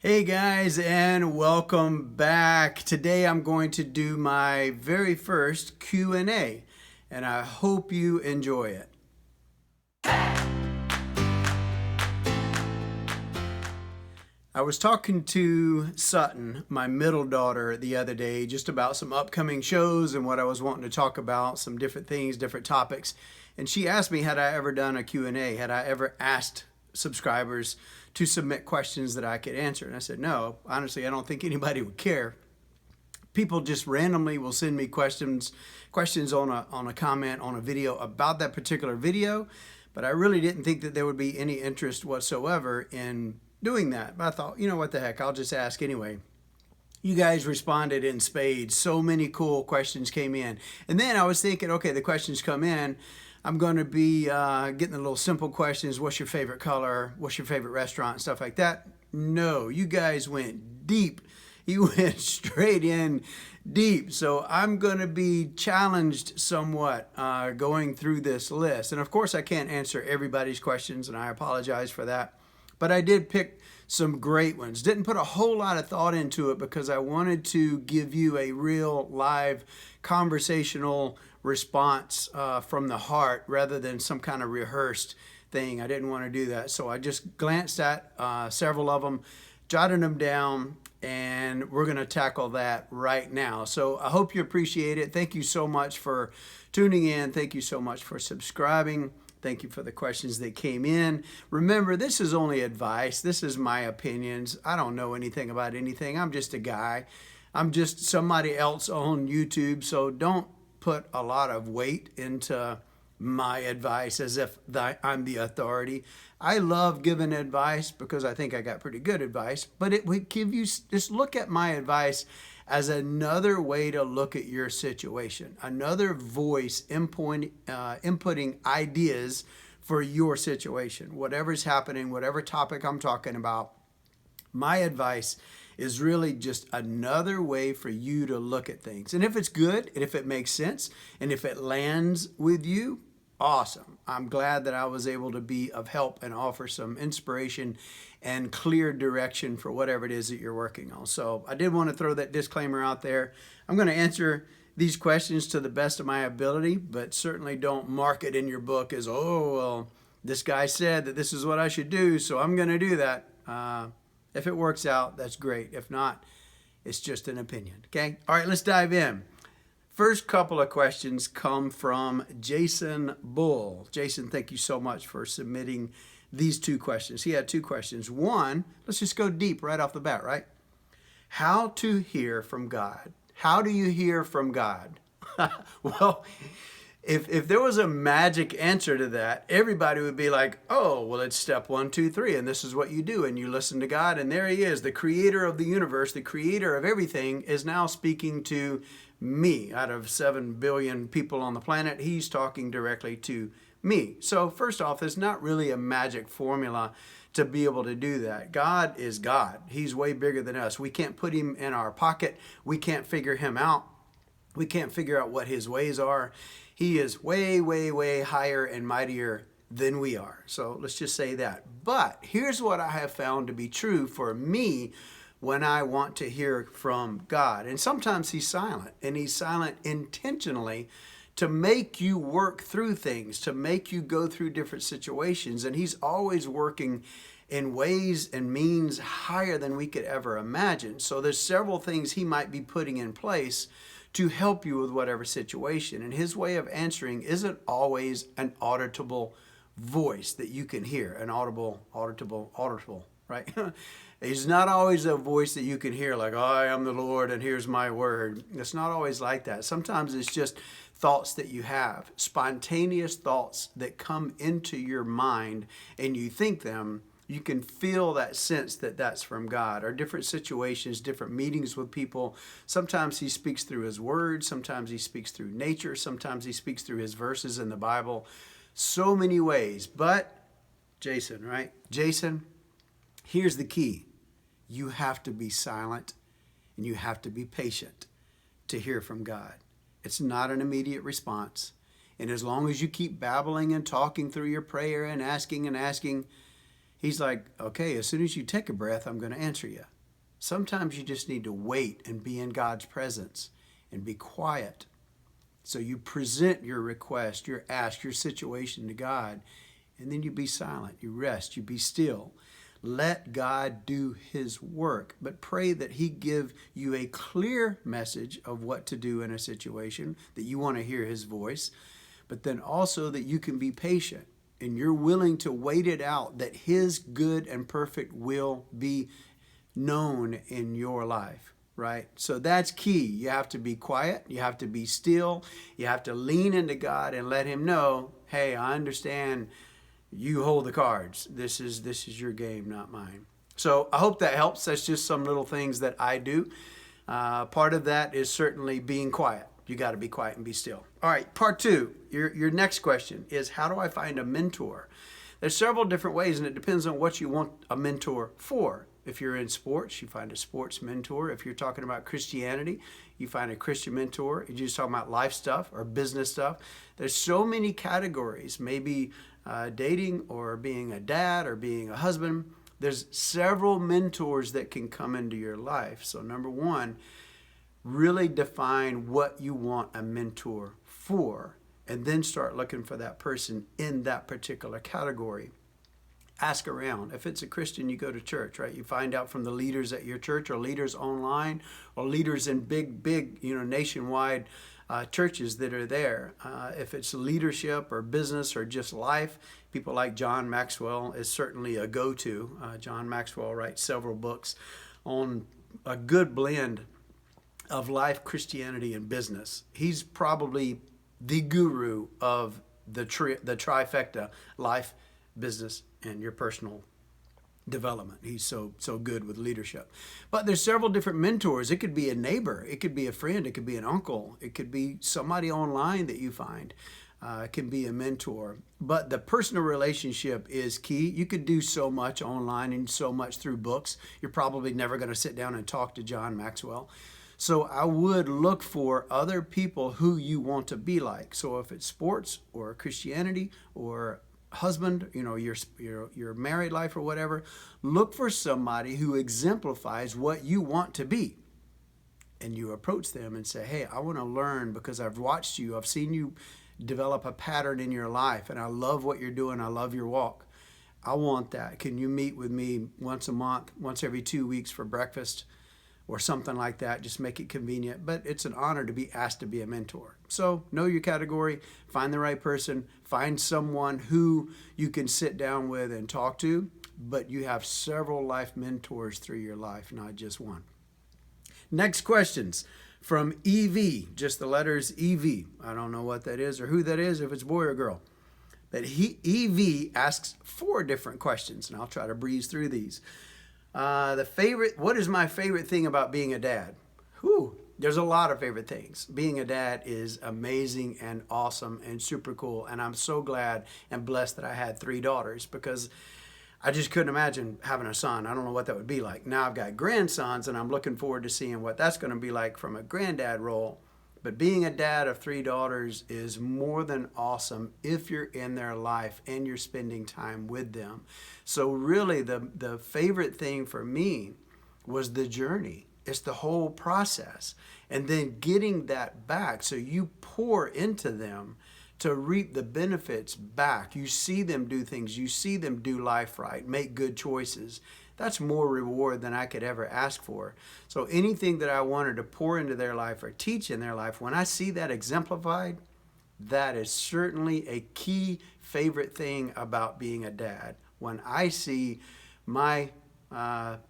Hey guys, and welcome back. Today I'm going to do my very first Q&A, and I hope you enjoy it. I was talking to Sutton, my middle daughter, the other day, just about some upcoming shows and what I was wanting to talk about, some different things, different topics. And she asked me, had I ever done a Q&A? Had I ever asked subscribers to submit questions that I could answer? And I said, no, honestly, I don't think anybody would care. People just randomly will send me questions on a comment on a video about that particular video, but I really didn't think that there would be any interest whatsoever in doing that. But I thought, you know what the heck, I'll just ask anyway. You guys responded in spades. So many cool questions came in. And then I was thinking, okay, the questions come in. I'm going to be getting the little simple questions. What's your favorite color? What's your favorite restaurant? Stuff like that. No, you guys went deep. You went straight in deep. So I'm going to be challenged somewhat going through this list. And of course, I can't answer everybody's questions, and I apologize for that. But I did pick some great ones. Didn't put a whole lot of thought into it because I wanted to give you a real live conversational response from the heart rather than some kind of rehearsed thing. I didn't want to do that. So I just glanced at several of them, jotted them down, and we're going to tackle that right now. So I hope you appreciate it. Thank you so much for tuning in. Thank you so much for subscribing. Thank you for the questions that came in. Remember, this is only advice. This is my opinions. I don't know anything about anything. I'm just a guy. I'm just somebody else on YouTube. So don't put a lot of weight into my advice as if I'm the authority. I love giving advice because I think I got pretty good advice, but it would give you, just look at my advice as another way to look at your situation, another voice inputting ideas for your situation. Whatever's happening, whatever topic I'm talking about, my advice is really just another way for you to look at things. And if it's good, and if it makes sense, and if it lands with you, awesome. I'm glad that I was able to be of help and offer some inspiration and clear direction for whatever it is that you're working on. So I did want to throw that disclaimer out there. I'm going to answer these questions to the best of my ability, but certainly don't mark it in your book as, oh, well, this guy said that this is what I should do, so I'm going to do that. If it works out, that's great. If not, it's just an opinion. Okay? All right, let's dive in. First couple of questions come from Jason Bull. Jason, thank you so much for submitting these two questions. He had two questions. One, let's just go deep right off the bat, right? How to hear from God. How do you hear from God? Well, if there was a magic answer to that, everybody would be like, oh, well, it's step 1, 2, 3, and this is what you do. And you listen to God, and there he is, the creator of the universe, the creator of everything, is now speaking to me. Out of 7 billion people on the planet, he's talking directly to me. So first off, there's not really a magic formula to be able to do that. God is God. He's way bigger than us. We can't put him in our pocket. We can't figure him out. We can't figure out what his ways are. He is way, way, way higher and mightier than we are. So let's just say that. But here's what I have found to be true for me when I want to hear from God. And sometimes he's silent, and he's silent intentionally to make you work through things, to make you go through different situations. And he's always working in ways and means higher than we could ever imagine. So there's several things he might be putting in place to help you with whatever situation. And his way of answering isn't always an auditable voice that you can hear, an auditable, right? It's not always a voice that you can hear like, I am the Lord and here's my word. It's not always like that. Sometimes it's just thoughts that you have, spontaneous thoughts that come into your mind and you think them. You can feel that sense that that's from God, or different situations, different meetings with people. Sometimes he speaks through his word. Sometimes he speaks through nature. Sometimes he speaks through his verses in the Bible. So many ways. But Jason, right? Jason, here's the key. You have to be silent and you have to be patient to hear from God. It's not an immediate response. And as long as you keep babbling and talking through your prayer and asking, He's like, okay, as soon as you take a breath, I'm going to answer you. Sometimes you just need to wait and be in God's presence and be quiet. So you present your request, your ask, your situation to God, and then you be silent, you rest, you be still. Let God do his work, but pray that he give you a clear message of what to do in a situation, that you want to hear his voice, but then also that you can be patient and you're willing to wait it out, that his good and perfect will be known in your life, right? So that's key. You have to be quiet. You have to be still. You have to lean into God and let him know, hey, I understand you hold the cards. This is your game, not mine. So I hope that helps. That's just some little things that I do. Part of that is certainly being quiet. You got to be quiet and be still. All right, part two. Your next question is, how do I find a mentor? There's several different ways, and it depends on what you want a mentor for. If you're in sports, you find a sports mentor. If you're talking about Christianity, you find a Christian mentor. If you're just talking about life stuff or business stuff, there's so many categories. Maybe dating or being a dad or being a husband. There's several mentors that can come into your life. So number one, really define what you want a mentor for, and then start looking for that person in that particular category. Ask around. If it's a Christian, you go to church, right? You find out from the leaders at your church or leaders online or leaders in big, nationwide churches that are there. If it's leadership or business or just life, people like John Maxwell is certainly a go-to. John Maxwell writes several books on a good blend of life, Christianity, and business. He's probably the guru of the trifecta: life, business, and your personal development. He's so good with leadership. But there's several different mentors. It could be a neighbor, it could be a friend, it could be an uncle, it could be somebody online that you find. It can be a mentor. But the personal relationship is key. You could do so much online and so much through books. You're probably never going to sit down and talk to John Maxwell. So I would look for other people who you want to be like. So if it's sports or Christianity or husband, your married life or whatever, look for somebody who exemplifies what you want to be. And you approach them and say, hey, I want to learn because I've watched you. I've seen you develop a pattern in your life, and I love what you're doing. I love your walk. I want that. Can you meet with me once a month, once every 2 weeks for breakfast or something like that? Just make it convenient. But it's an honor to be asked to be a mentor. So know your category, find the right person, find someone who you can sit down with and talk to, but you have several life mentors through your life, not just one. Next questions from EV, just the letters EV. I don't know what that is or who that is, if it's boy or girl. But EV asks 4 different questions, and I'll try to breeze through these. What is my favorite thing about being a dad? There's a lot of favorite things. Being a dad is amazing and awesome and super cool. And I'm so glad and blessed that I had 3 daughters, because I just couldn't imagine having a son. I don't know what that would be like. Now I've got grandsons, and I'm looking forward to seeing what that's going to be like from a granddad role. But being a dad of 3 daughters is more than awesome if you're in their life and you're spending time with them. So really the favorite thing for me was the journey. It's the whole process. And then getting that back. So you pour into them to reap the benefits back. You see them do things. You see them do life right, make good choices. That's more reward than I could ever ask for. So anything that I wanted to pour into their life or teach in their life, when I see that exemplified, that is certainly a key favorite thing about being a dad. When I see my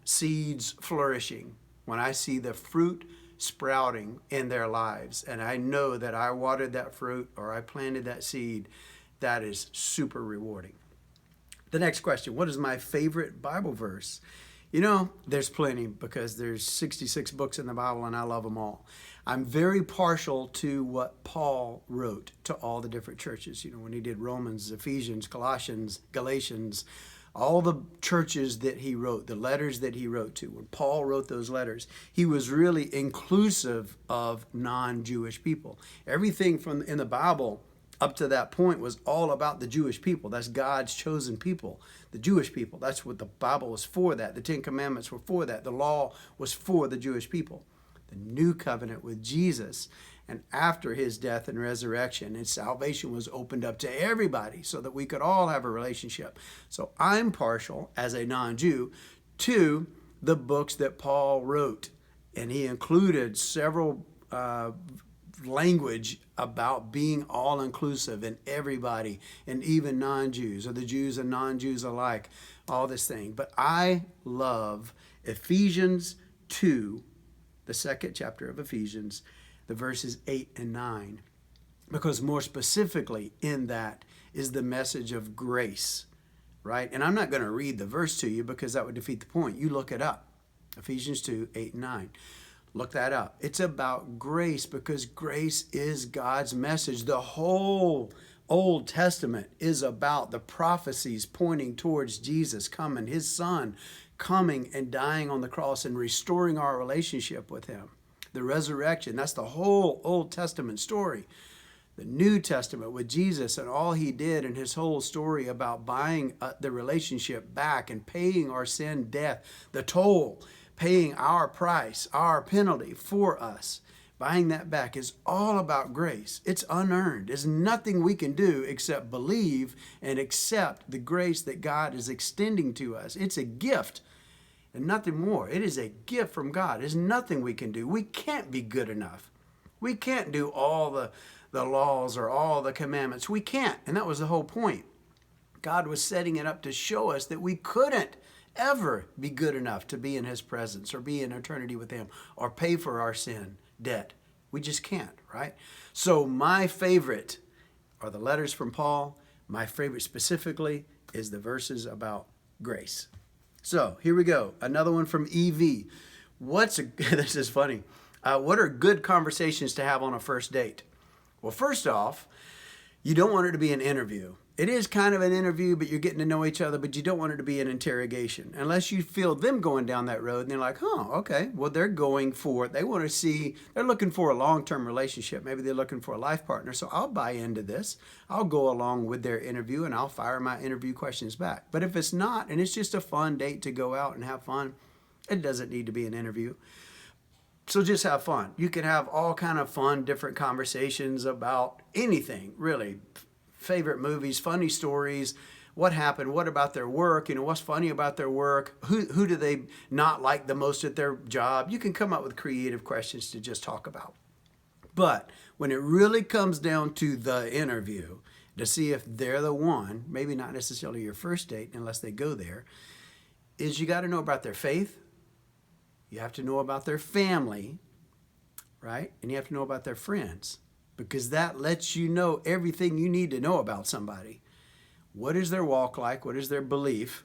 seeds flourishing, when I see the fruit sprouting in their lives, and I know that I watered that fruit or I planted that seed, that is super rewarding. The next question, what is my favorite Bible verse? There's plenty, because there's 66 books in the Bible and I love them all. I'm very partial to what Paul wrote to all the different churches. When he did Romans, Ephesians, Colossians, Galatians, all the churches that he wrote, the letters that he wrote to. When Paul wrote those letters, he was really inclusive of non-Jewish people. Everything in the Bible up to that point was all about the Jewish people. That's God's chosen people, the Jewish people. That's what the Bible was for that. The Ten Commandments were for that. The law was for the Jewish people. The new covenant with Jesus, and after his death and resurrection, and salvation was opened up to everybody so that we could all have a relationship. So I'm partial, as a non-Jew, to the books that Paul wrote. And he included several language about being all-inclusive in everybody, and even non-Jews, or the Jews and non-Jews alike, all this thing. But I love Ephesians 2, the second chapter of Ephesians, the verses 8 and 9, because more specifically in that is the message of grace, right? And I'm not going to read the verse to you because that would defeat the point. You look it up. Ephesians 2, 8 and 9. Look that up. It's about grace, because grace is God's message. The whole Old Testament is about the prophecies pointing towards Jesus coming, his son coming and dying on the cross and restoring our relationship with him. The resurrection, that's the whole Old Testament story. The New Testament with Jesus and all he did, and his whole story about buying the relationship back and paying our sin death, the toll, paying our price, our penalty for us, buying that back, is all about grace. It's unearned. There's nothing we can do except believe and accept the grace that God is extending to us. It's a gift and nothing more. It is a gift from God. There's nothing we can do. We can't be good enough. We can't do all the laws or all the commandments. We can't. And that was the whole point. God was setting it up to show us that we couldn't ever be good enough to be in his presence or be in eternity with him or pay for our sin debt. We just can't, right? So my favorite are the letters from Paul. My favorite specifically is the verses about grace. So here we go. Another one from EV. This is funny. What are good conversations to have on a first date? Well, first off, you don't want it to be an interview. It is kind of an interview, but you're getting to know each other, but you don't want it to be an interrogation. Unless you feel them going down that road and they're like, okay, well, they're going for it. They want to see, they're looking for a long-term relationship. Maybe they're looking for a life partner. So I'll buy into this. I'll go along with their interview and I'll fire my interview questions back. But if it's not, and it's just a fun date to go out and have fun, it doesn't need to be an interview. So just have fun. You can have all kind of fun, different conversations about anything, really. Favorite movies, funny stories, what happened, what about their work, what's funny about their work, who do they not like the most at their job. You can come up with creative questions to just talk about. But when it really comes down to the interview, to see if they're the one, maybe not necessarily your first date unless they go there, is you got to know about their faith. You have to know about their family, right? And you have to know about their friends, because that lets you know everything you need to know about somebody. What is their walk like? What is their belief?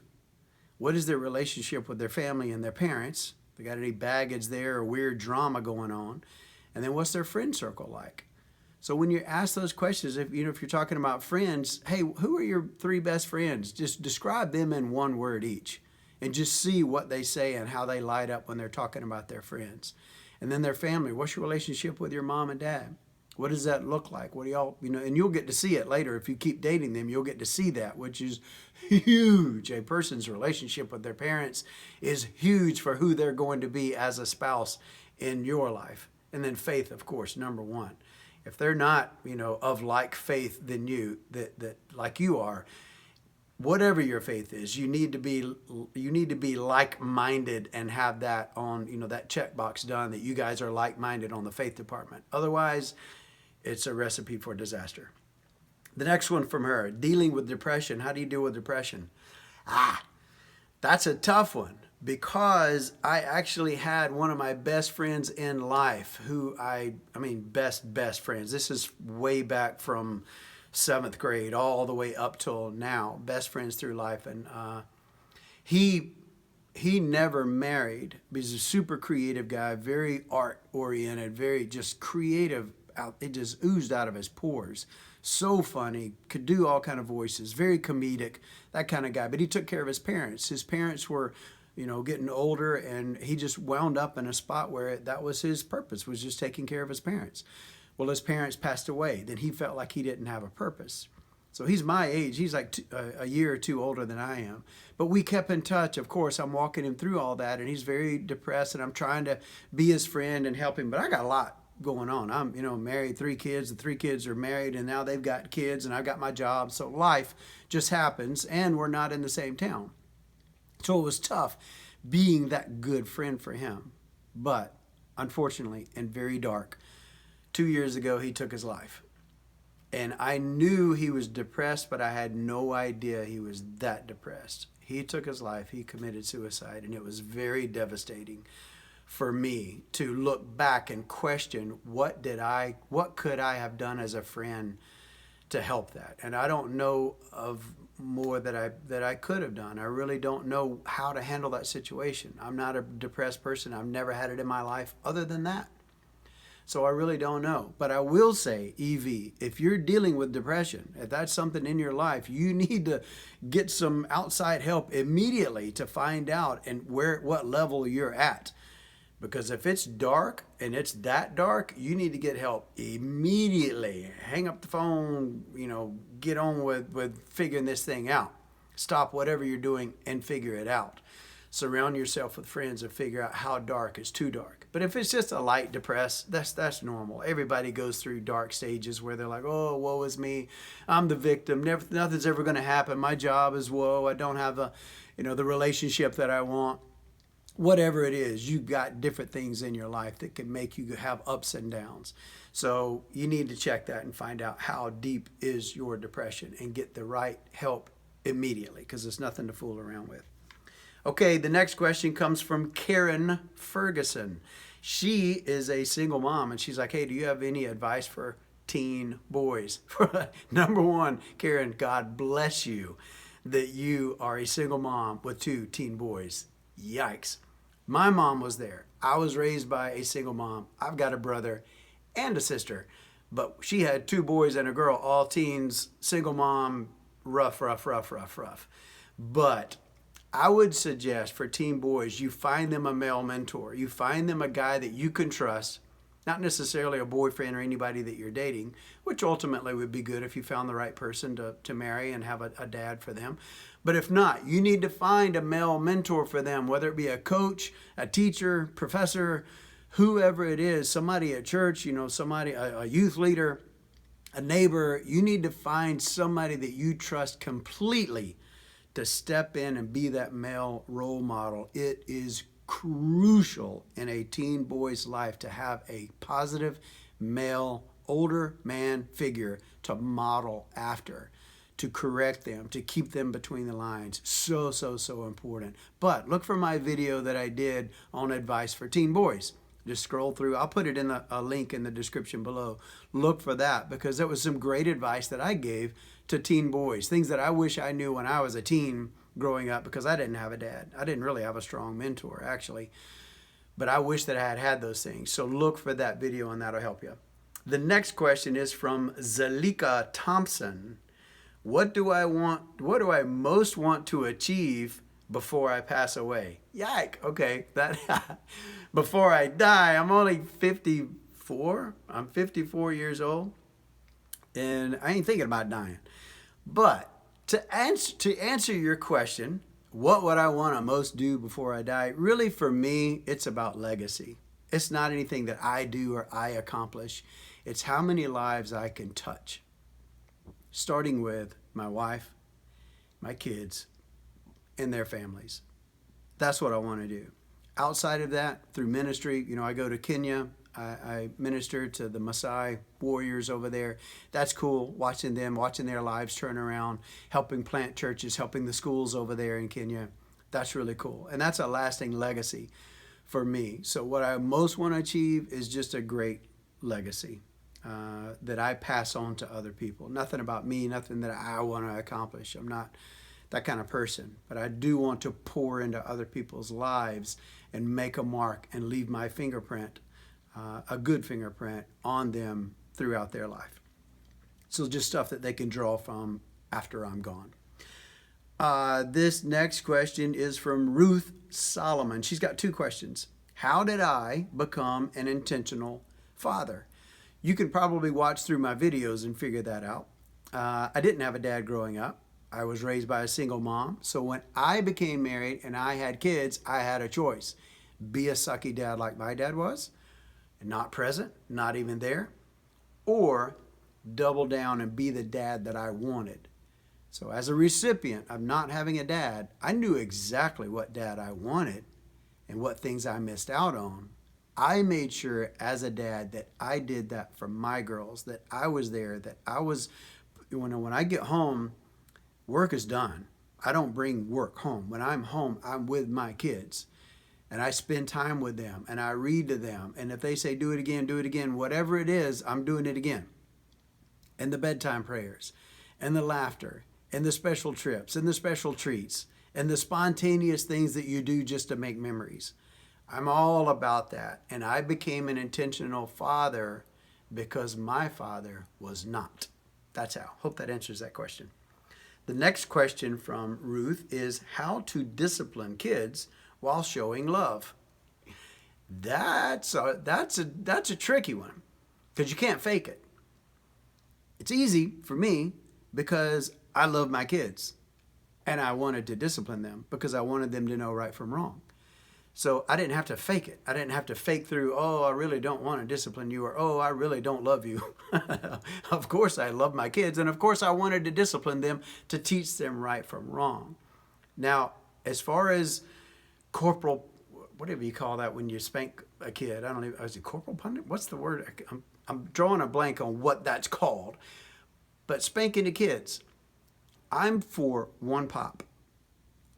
What is their relationship with their family and their parents? They got any baggage there or weird drama going on? And then what's their friend circle like? So when you ask those questions, if you're talking about friends, hey, who are your 3 best friends? Just describe them in 1 word each, and just see what they say and how they light up when they're talking about their friends. And then their family. What's your relationship with your mom and dad? What does that look like? What do y'all, and you'll get to see it later. If you keep dating them, you'll get to see that, which is huge. A person's relationship with their parents is huge for who they're going to be as a spouse in your life. And then faith, of course, number 1. If they're not, of like faith than you, that like you are, whatever your faith is, you need to be like-minded and have that on, that checkbox done that you guys are like-minded on the faith department. Otherwise, it's a recipe for disaster. The next one from her, dealing with depression. How do you deal with depression? That's a tough one, because I actually had one of my best friends in life who best friends. This is way back from 7th grade all the way up till now, best friends through life. And he never married, but he's a super creative guy, very art oriented, very just creative. It just oozed out of his pores. So funny, could do all kind of voices, very comedic, that kind of guy. But he took care of his parents. His parents were, getting older, and he just wound up in a spot where that was his purpose, was just taking care of his parents. Well, his parents passed away. Then he felt like he didn't have a purpose. So he's my age. He's like a year or two older than I am. But we kept in touch. Of course, I'm walking him through all that, and he's very depressed, and I'm trying to be his friend and help him. But I got a lot going on. I'm, married, 3 kids. The 3 kids are married, and now they've got kids, and I've got my job. So life just happens, and we're not in the same town. So it was tough being that good friend for him. But unfortunately, and very dark, 2 years ago, he took his life. And I knew he was depressed, but I had no idea he was that depressed. He took his life. He committed suicide, and it was very devastating for me to look back and question what could I have done as a friend to help that. And I don't know of more that I could have done. I really don't know how to handle that situation. I'm not a depressed person. I've never had it in my life other than that. So I really don't know. But I will say, EV, if you're dealing with depression, if that's something in your life, you need to get some outside help immediately to find out and what level you're at. Because if it's dark and it's that dark, you need to get help immediately. Hang up the phone, get on with figuring this thing out. Stop whatever you're doing and figure it out. Surround yourself with friends and figure out how dark is too dark. But if it's just a light depressed, that's normal. Everybody goes through dark stages where they're like, oh, woe is me. I'm the victim. Nothing's ever going to happen. My job is woe. I don't have the relationship that I want. Whatever it is, you've got different things in your life that can make you have ups and downs. So you need to check that and find out how deep is your depression and get the right help immediately, because there's nothing to fool around with. Okay, the next question comes from Karen Ferguson. She is a single mom, and she's like, hey, do you have any advice for teen boys? Number one, Karen, God bless you that you are a single mom with 2 teen boys. Yikes. My mom was there. I was raised by a single mom. I've got a brother and a sister, but she had 2 boys and a girl, all teens, single mom, rough. But I would suggest for teen boys, you find them a male mentor. You find them a guy that you can trust, not necessarily a boyfriend or anybody that you're dating, which ultimately would be good if you found the right person to marry and have a dad for them. But if not, you need to find a male mentor for them, whether it be a coach, a teacher, professor, whoever it is, somebody at church, somebody, a youth leader, a neighbor. You need to find somebody that you trust completely to step in and be that male role model. It is crucial in a teen boy's life to have a positive male, older man figure to model after, to correct them, to keep them between the lines. So important. But look for my video that I did on advice for teen boys. Just scroll through. I'll put it in a link in the description below. Look for that, because that was some great advice that I gave to teen boys. Things that I wish I knew when I was a teen growing up, because I didn't have a dad. I didn't really have a strong mentor, actually. But I wish that I had had those things. So look for that video, and that'll help you. The next question is from Zalika Thompson. What do I most want to achieve before I pass away? Yike. Okay, before I die. I'm only 54. I'm 54 years old, and I ain't thinking about dying. But to answer your question, what would I want to most do before I die? Really, for me, it's about legacy. It's not anything that I do or I accomplish. It's how many lives I can touch. Starting with my wife, my kids, and their families. That's what I want to do. Outside of that, through ministry, I go to Kenya. I minister to the Maasai warriors over there. That's cool, watching their lives turn around, helping plant churches, helping the schools over there in Kenya. That's really cool. And that's a lasting legacy for me. So what I most want to achieve is just a great legacy that I pass on to other people. Nothing about me, nothing that I want to accomplish. I'm not that kind of person, but I do want to pour into other people's lives and make a mark and leave my fingerprint, a good fingerprint on them throughout their life. So just stuff that they can draw from after I'm gone. This next question is from Ruth Solomon. She's got 2 questions. How did I become an intentional father? You can probably watch through my videos and figure that out. I didn't have a dad growing up. I was raised by a single mom. So when I became married and I had kids, I had a choice. Be a sucky dad like my dad was, not present, not even there, or double down and be the dad that I wanted. So as a recipient of not having a dad, I knew exactly what dad I wanted and what things I missed out on. I made sure as a dad that I did that for my girls, that I was there, that I was, when I get home, work is done. I don't bring work home. When I'm home, I'm with my kids and I spend time with them and I read to them. And if they say, do it again, whatever it is, I'm doing it again. And the bedtime prayers and the laughter and the special trips and the special treats and the spontaneous things that you do just to make memories. I'm all about that. And I became an intentional father because my father was not. That's how. Hope that answers that question. The next question from Ruth is how to discipline kids while showing love. That's a tricky one because you can't fake it. It's easy for me because I love my kids and I wanted to discipline them because I wanted them to know right from wrong. So I didn't have to fake it. I didn't have to fake through, oh, I really don't want to discipline you, or oh, I really don't love you. Of course I love my kids, and of course I wanted to discipline them to teach them right from wrong. Now, as far as corporal, whatever you call that when you spank a kid, I don't even, is it corporal punishment? What's the word? I'm drawing a blank on what that's called. But spanking the kids, I'm for one pop.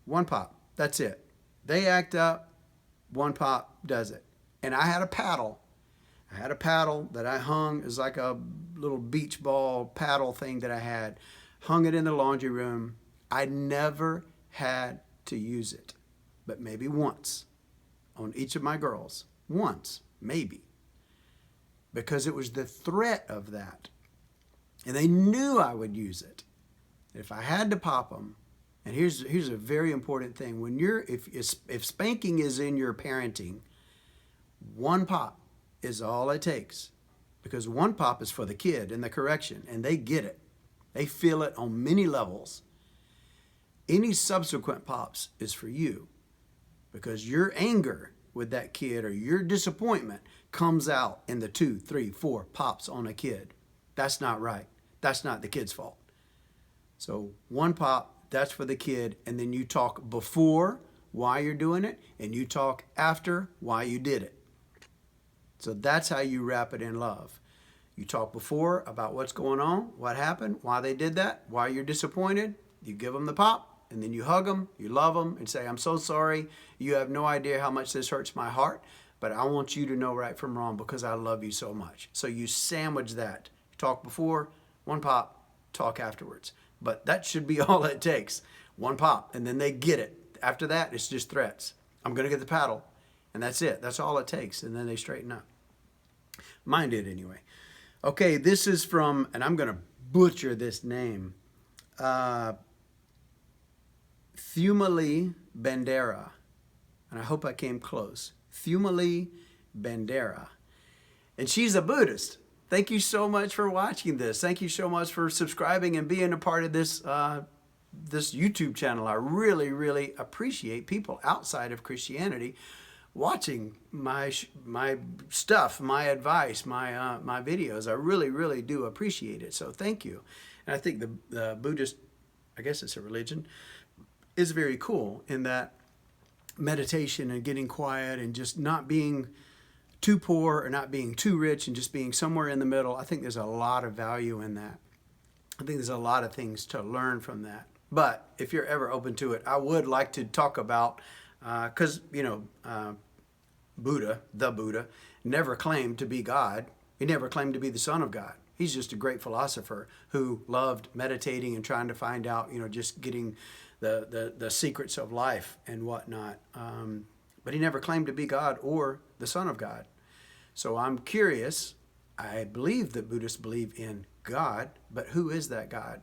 One pop, that's it. They act up, one pop does it. And I had a paddle. I had a paddle that I hung. It was like a little beach ball paddle thing that I had. Hung it in the laundry room. I never had to use it, but maybe once on each of my girls. Once, maybe. Because it was the threat of that. And they knew I would use it. If I had to pop them, and here's a very important thing. When if spanking is in your parenting, one pop is all it takes. Because one pop is for the kid and the correction, and they get it. They feel it on many levels. Any subsequent pops is for you. Because your anger with that kid or your disappointment comes out in the 2, 3, 4 pops on a kid. That's not right. That's not the kid's fault. So one pop, that's for the kid, and then you talk before why you're doing it, and you talk after why you did it. So that's how you wrap it in love. You talk before about what's going on, what happened, why they did that, why you're disappointed. You give them the pop, and then you hug them, you love them, and say, I'm so sorry. You have no idea how much this hurts my heart, but I want you to know right from wrong because I love you so much. So you sandwich that. Talk before, one pop, talk afterwards. But that should be all it takes. One pop, and then they get it. After that, it's just threats. I'm going to get the paddle, and that's it. That's all it takes, and then they straighten up. Mine did anyway. Okay, this is from, and I'm going to butcher this name, Thumali Bandera, and I hope I came close. Thumali Bandera, and she's a Buddhist. Thank you so much for watching this. Thank you so much for subscribing and being a part of this this YouTube channel. I really, really appreciate people outside of Christianity watching my stuff, my advice, my videos. I really, really do appreciate it. So thank you. And I think the Buddhist, I guess it's a religion, is very cool in that meditation and getting quiet and just not being too poor or not being too rich and just being somewhere in the middle. I think there's a lot of value in that. I think there's a lot of things to learn from that. But if you're ever open to it, I would like to talk about, because, Buddha, the Buddha, never claimed to be God. He never claimed to be the Son of God. He's just a great philosopher who loved meditating and trying to find out, just getting the secrets of life and whatnot. But he never claimed to be God or the Son of God. So I'm curious. I believe that Buddhists believe in God, but who is that God?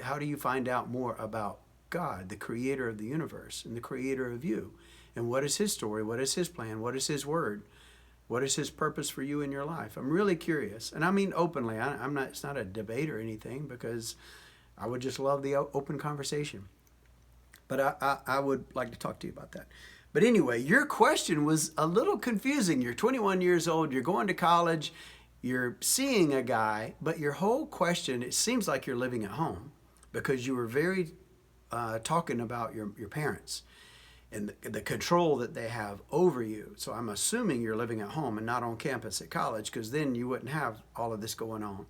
How do you find out more about God, the creator of the universe and the creator of you? And what is his story? What is his plan? What is his word? What is his purpose for you in your life? I'm really curious. And I mean openly. I'm not, it's not a debate or anything, because I would just love the open conversation. But I would like to talk to you about that. But anyway, your question was a little confusing. You're 21 years old, you're going to college, you're seeing a guy, but your whole question, it seems like you're living at home, because you were very talking about your parents and the control that they have over you. So I'm assuming you're living at home and not on campus at college, because then you wouldn't have all of this going on.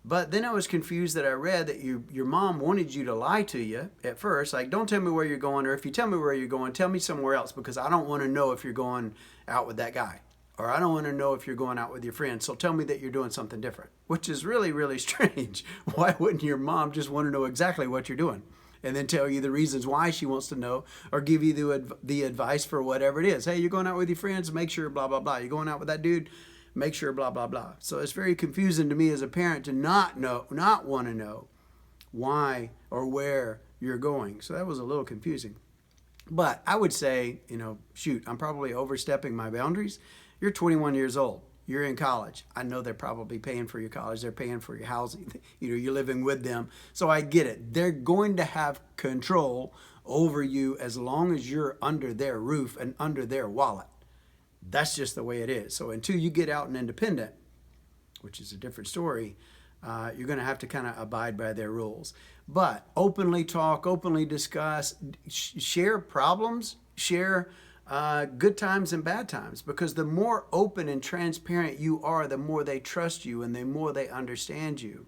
But then I was confused that I read that your mom wanted you to lie to you at first. Like, don't tell me where you're going, or if you tell me where you're going, tell me somewhere else, because I don't want to know if you're going out with that guy. Or I don't want to know if you're going out with your friends. So tell me that you're doing something different, which is really, really strange. Why wouldn't your mom just want to know exactly what you're doing and then tell you the reasons why she wants to know, or give you the advice for whatever it is? Hey, you're going out with your friends, make sure blah, blah, blah. You're going out with that dude, make sure blah, blah, blah. So it's very confusing to me as a parent to not want to know why or where you're going. So that was a little confusing. But I would say, shoot, I'm probably overstepping my boundaries. You're 21 years old. You're in college. I know they're probably paying for your college. They're paying for your housing. You're living with them. So I get it. They're going to have control over you as long as you're under their roof and under their wallet. That's just the way it is. So until you get out and independent, which is a different story, you're going to have to kind of abide by their rules. But openly talk, openly discuss, share problems, share good times and bad times, because the more open and transparent you are, the more they trust you and the more they understand you.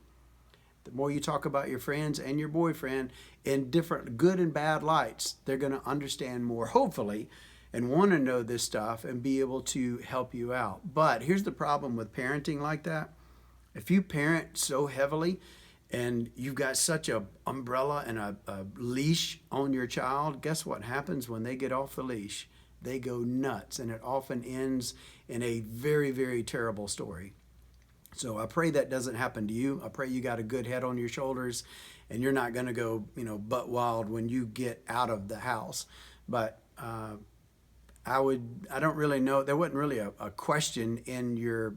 The more you talk about your friends and your boyfriend in different good and bad lights, they're going to understand more, hopefully, and want to know this stuff and be able to help you out. But here's the problem with parenting like that. If you parent so heavily and you've got such a umbrella and a leash on your child, guess what happens when they get off the leash? They go nuts, and it often ends in a very, very terrible story. So I pray that doesn't happen to you. I pray you got a good head on your shoulders and you're not going to go, butt wild when you get out of the house. But I don't really know. There wasn't really a question in your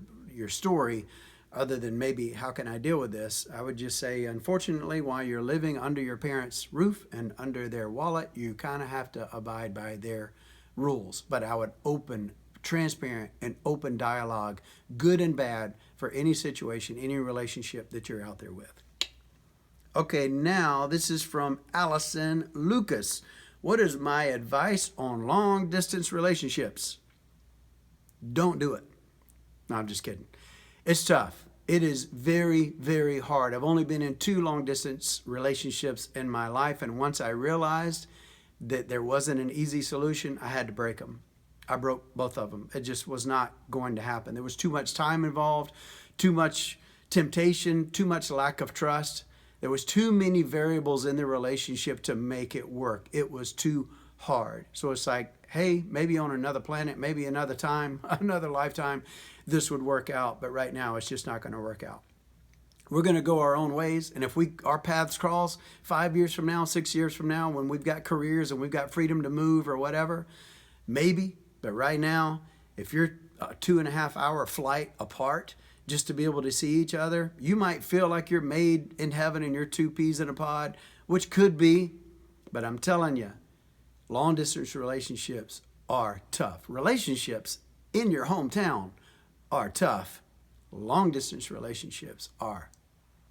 story other than maybe, how can I deal with this? I would just say, unfortunately, while you're living under your parents' roof and under their wallet, you kind of have to abide by their rules. But I would transparent and open dialogue, good and bad, for any situation, any relationship that you're out there with. Okay, now this is from Allison Lucas. What is my advice on long distance relationships? Don't do it. No, I'm just kidding. It's tough. It is very, very hard. I've only been in 2 long distance relationships in my life, and once I realized that there wasn't an easy solution, I had to break them. I broke both of them. It just was not going to happen. There was too much time involved, too much temptation, too much lack of trust. There was too many variables in the relationship to make it work. It was too hard. So it's like, hey, maybe on another planet, maybe another time, another lifetime, this would work out. But right now, it's just not going to work out. We're going to go our own ways. And if our paths cross 5 years from now, 6 years from now, when we've got careers and we've got freedom to move or whatever, maybe. But right now, if you're a 2.5 hour flight apart just to be able to see each other, you might feel like you're made in heaven and you're 2 peas in a pod, which could be. But I'm telling you, long distance relationships are tough. Relationships in your hometown are tough. Long distance relationships are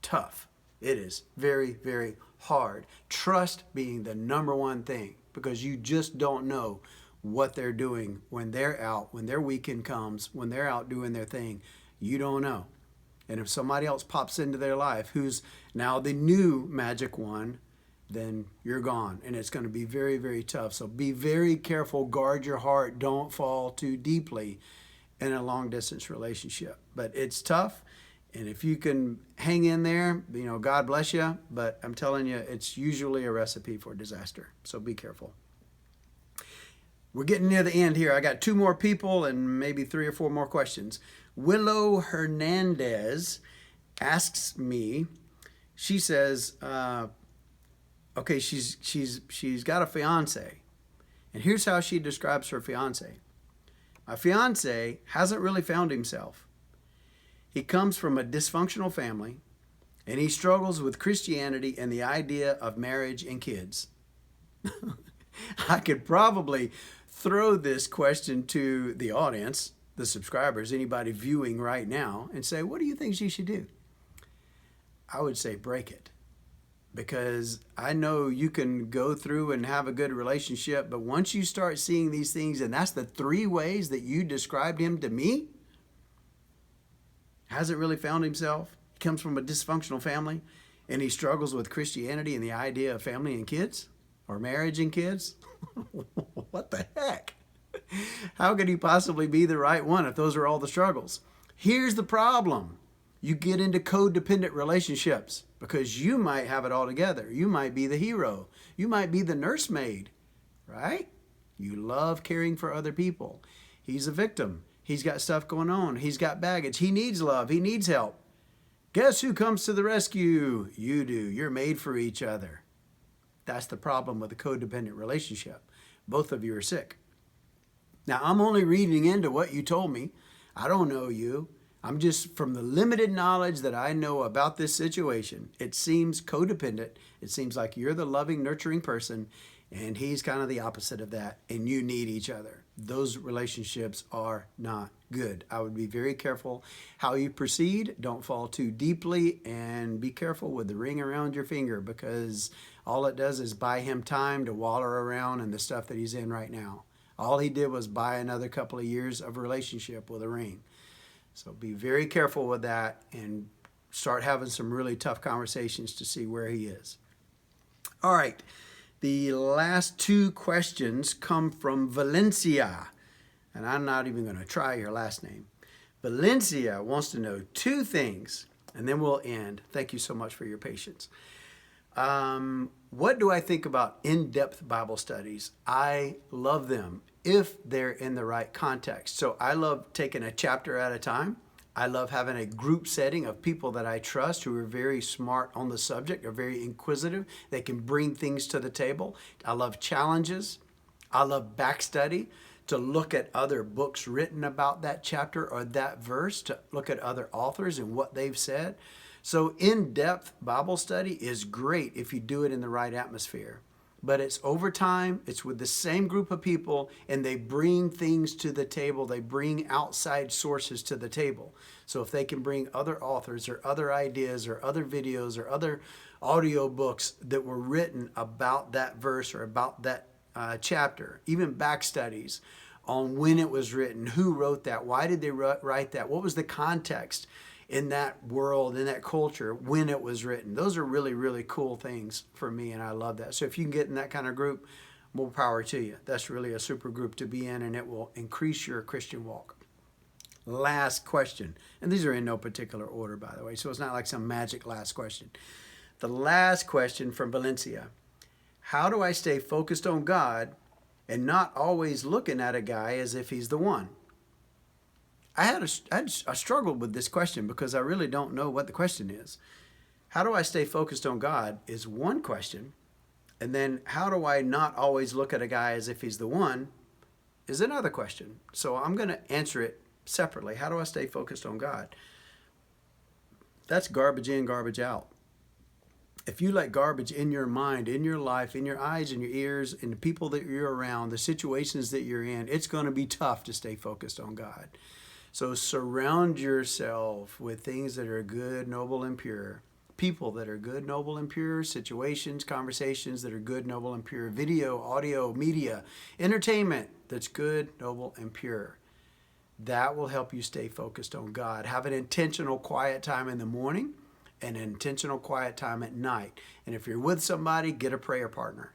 tough. It is very, very hard. Trust being the number one thing, because you just don't know what they're doing when they're out, when their weekend comes, when they're out doing their thing. You don't know. And if somebody else pops into their life who's now the new magic one, then you're gone. And it's going to be very, very tough. So be very careful. Guard your heart. Don't fall too deeply in a long distance relationship. But it's tough. And if you can hang in there, God bless you. But I'm telling you, it's usually a recipe for disaster. So be careful. We're getting near the end here. I got 2 more people and maybe 3 or 4 more questions. Willow Hernandez asks me, she says, okay, she's got a fiance. And here's how she describes her fiance. My fiance hasn't really found himself. He comes from a dysfunctional family, and he struggles with Christianity and the idea of marriage and kids. I could probably throw this question to the audience, the subscribers, anybody viewing right now, and say, what do you think she should do? I would say break it. Because I know you can go through and have a good relationship, but once you start seeing these things, and that's the 3 ways that you described him to me, hasn't really found himself, comes from a dysfunctional family, and he struggles with Christianity and the idea of family and kids, or marriage and kids. What the heck? How could he possibly be the right one if those are all the struggles? Here's the problem. You get into codependent relationships because you might have it all together. You might be the hero. You might be the nursemaid, right? You love caring for other people. He's a victim. He's got stuff going on. He's got baggage. He needs love. He needs help. Guess who comes to the rescue? You do. You're made for each other. That's the problem with a codependent relationship. Both of you are sick. Now, I'm only reading into what you told me. I don't know you. I'm just, from the limited knowledge that I know about this situation, it seems codependent. It seems like you're the loving, nurturing person, and he's kind of the opposite of that, and you need each other. Those relationships are not good. I would be very careful how you proceed. Don't fall too deeply, and be careful with the ring around your finger, because all it does is buy him time to waller around in the stuff that he's in right now. All he did was buy another couple of years of relationship with a ring. So be very careful with that and start having some really tough conversations to see where he is. All right. The last 2 questions come from Valencia. And I'm not even going to try your last name. Valencia wants to know 2 things, and then we'll end. Thank you so much for your patience. What do I think about in-depth Bible studies? I love them if they're in the right context. So I love taking a chapter at a time. I love having a group setting of people that I trust who are very smart on the subject, are very inquisitive. They can bring things to the table. I love challenges. I love back study, to look at other books written about that chapter or that verse, to look at other authors and what they've said. So in-depth Bible study is great if you do it in the right atmosphere. But it's over time, it's with the same group of people, and they bring things to the table. They bring outside sources to the table. So if they can bring other authors or other ideas or other videos or other audio books that were written about that verse or about that chapter, even back studies on when it was written, who wrote that, why did they write that, what was the context in that world, in that culture, when it was written. Those are really, really cool things for me, and I love that. So if you can get in that kind of group, more power to you. That's really a super group to be in, and it will increase your Christian walk. Last question, and these are in no particular order, by the way, so it's not like some magic last question. The last question from Valencia: how do I stay focused on God and not always looking at a guy as if he's the one? I struggled with this question because I really don't know what the question is. How do I stay focused on God is one question. And then how do I not always look at a guy as if he's the one is another question. So I'm going to answer it separately. How do I stay focused on God? That's garbage in, garbage out. If you let garbage in your mind, in your life, in your eyes, in your ears, in the people that you're around, the situations that you're in, it's going to be tough to stay focused on God. So surround yourself with things that are good, noble, and pure. People that are good, noble, and pure. Situations, conversations that are good, noble, and pure. Video, audio, media, entertainment that's good, noble, and pure. That will help you stay focused on God. Have an intentional quiet time in the morning and an intentional quiet time at night. And if you're with somebody, get a prayer partner.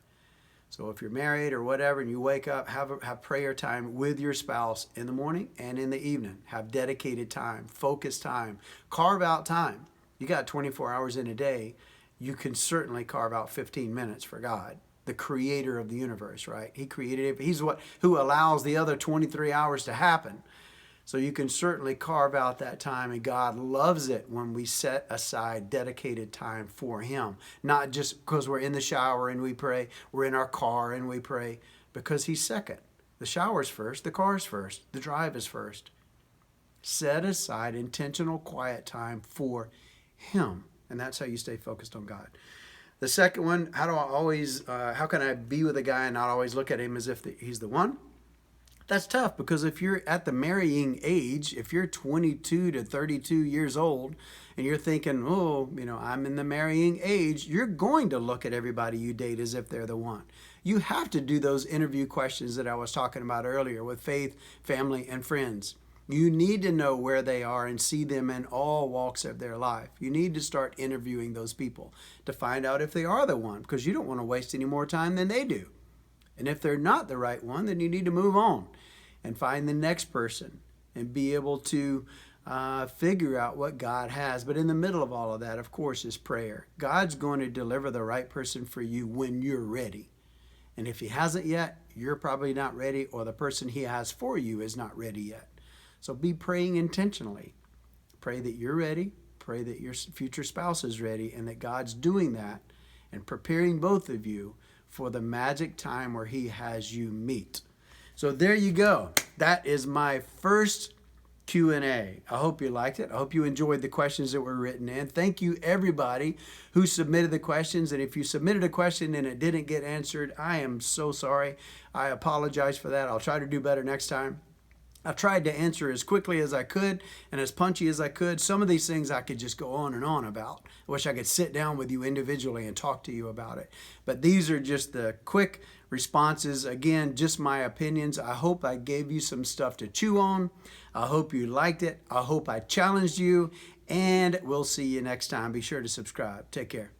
So if you're married or whatever and you wake up, have prayer time with your spouse in the morning and in the evening. Have dedicated time, focused time, carve out time. You got 24 hours in a day. You can certainly carve out 15 minutes for God, the creator of the universe, right? He created it. He's who allows the other 23 hours to happen. So you can certainly carve out that time, and God loves it when we set aside dedicated time for Him. Not just because we're in the shower and we pray, we're in our car and we pray, because He's second. The shower's first, the car's first, the drive is first. Set aside intentional quiet time for Him. And that's how you stay focused on God. The second one, how can I be with a guy and not always look at him as if he's the one? That's tough, because if you're at the marrying age, if you're 22 to 32 years old and you're thinking, oh, I'm in the marrying age, you're going to look at everybody you date as if they're the one. You have to do those interview questions that I was talking about earlier with faith, family, and friends. You need to know where they are and see them in all walks of their life. You need to start interviewing those people to find out if they are the one, because you don't want to waste any more time than they do. And if they're not the right one, then you need to move on and find the next person and be able to figure out what God has. But in the middle of all of that, of course, is prayer. God's going to deliver the right person for you when you're ready. And if He hasn't yet, you're probably not ready, or the person He has for you is not ready yet. So be praying intentionally. Pray that you're ready. Pray that your future spouse is ready, and that God's doing that and preparing both of you for the magic time where He has you meet. So there you go. That is my first Q&A. I hope you liked it. I hope you enjoyed the questions that were written in. Thank you, everybody who submitted the questions. And if you submitted a question and it didn't get answered, I am so sorry. I apologize for that. I'll try to do better next time. I tried to answer as quickly as I could and as punchy as I could. Some of these things I could just go on and on about. I wish I could sit down with you individually and talk to you about it. But these are just the quick responses. Again, just my opinions. I hope I gave you some stuff to chew on. I hope you liked it. I hope I challenged you. And we'll see you next time. Be sure to subscribe. Take care.